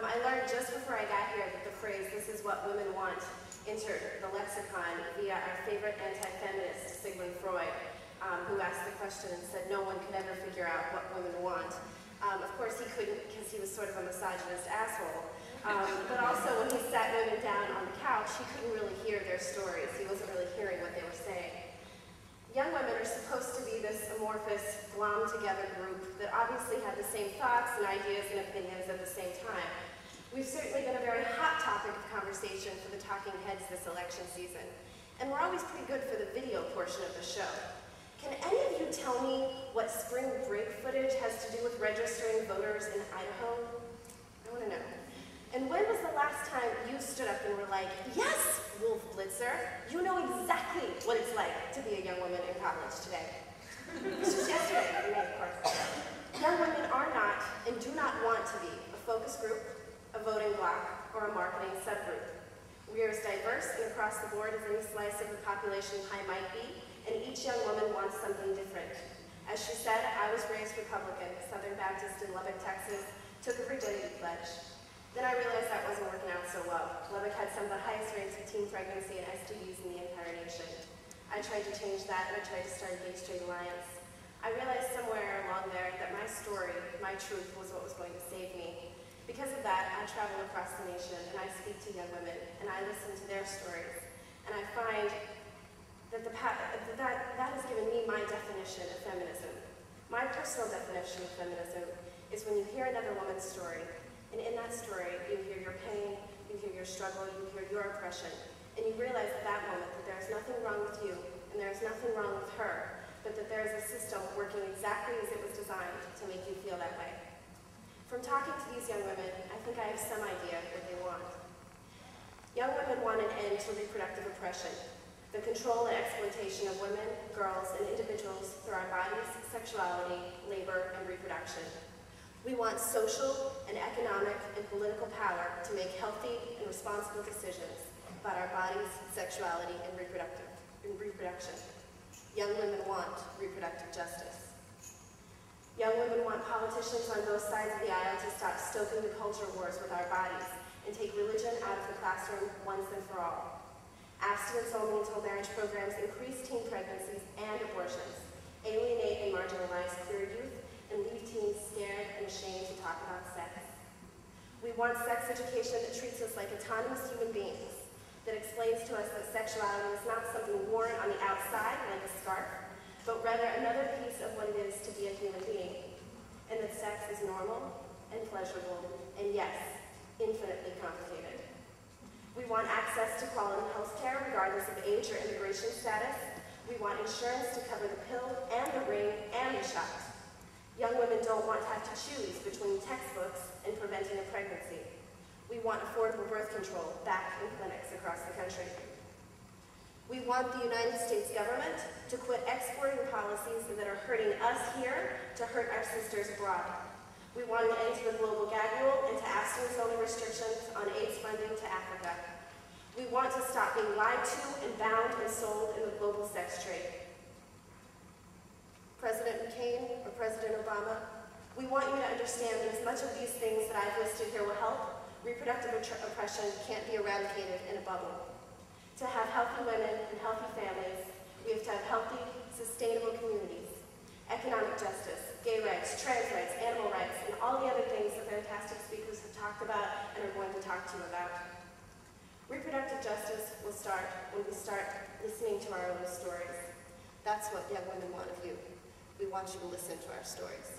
I learned just before I got here that the phrase, "this is what women want," entered the lexicon via our favorite anti-feminist, Sigmund Freud, who asked the question and said no one could ever figure out what women want. Of course he couldn't because he was sort of a misogynist asshole. But also when he sat women down on the couch, he couldn't really hear their stories. He wasn't really hearing what they were saying. Young women are supposed to be this amorphous, glom-together group that obviously have the same thoughts and ideas and opinions at the same time. We've certainly been a very hot topic of conversation for the talking heads this election season, and we're always pretty good for the video portion of the show. Can any of you tell me what spring break footage has to do with registering voters in Idaho? I want to know. And when was the last time you stood up and were like, "Yes, Wolf Blitzer, you know exactly what it's like to be a young woman in college today"? This was yesterday, for me, of course. Young women are not and do not want to be a focus group, a voting bloc, or a marketing subgroup. We are as diverse and across the board as any slice of the population pie might be, and each young woman wants something different. As she said, I was raised Republican, Southern Baptist in Lubbock, Texas, took a virginity pledge. Then I realized that wasn't working out so well. Lubbock had some of the highest rates of teen pregnancy and STDs in the entire nation. I tried to change that, and I tried to start a Gay Straight Alliance. I realized somewhere along there that my story, my truth, was what was going to save me. Because of that, I travel across the nation, and I speak to young women, and I listen to their stories. And I find that that has given me my definition of feminism. My personal definition of feminism is when you hear another woman's story, and in that story, you hear your pain, you hear your struggle, you hear your oppression, and you realize at that moment that there is nothing wrong with you, and there is nothing wrong with her, but that there is a system working exactly as it was designed to make you feel that way. From talking to these young women, I think I have some idea what they want. Young women want an end to reproductive oppression, the control and exploitation of women, girls, and individuals through our bodies, sexuality, labor, and reproduction. We want social and economic and political power to make healthy and responsible decisions about our bodies, sexuality, and reproduction. Young women want reproductive justice. Young women want politicians on both sides of the aisle to stop stoking the culture wars with our bodies and take religion out of the classroom once and for all. Abstinence-only until marriage programs increase teen pregnancies and abortions, alienate and marginalize queer youth, and leave teens scared and ashamed to talk about sex. We want sex education that treats us like autonomous human beings, that explains to us that sexuality is not something worn on the outside like a scarf, but rather another piece of what it is to be a human being, and that sex is normal and pleasurable, and yes, infinitely complicated. We want access to quality health care regardless of age or immigration status. We want insurance to cover the pill and the ring and the shot. Young women don't want to have to choose between textbooks and preventing a pregnancy. We want affordable birth control back in clinics across the country. We want the United States government to quit exporting policies that are hurting us here to hurt our sisters abroad. We want an end to the global gag rule and to abstinence-only restrictions on AIDS funding to Africa. We want to stop being lied to and bound and sold in the global sex trade. President McCain or President Obama, we want you to understand that as much of these things that I've listed here will help, reproductive oppression can't be eradicated in a bubble. To have healthy women and healthy families, we have to have healthy, sustainable communities, economic justice, gay rights, trans rights, animal rights, and all the other things that fantastic speakers have talked about and are going to talk to you about. Reproductive justice will start when we start listening to our own stories. That's what young women want of you. We want you to listen to our stories.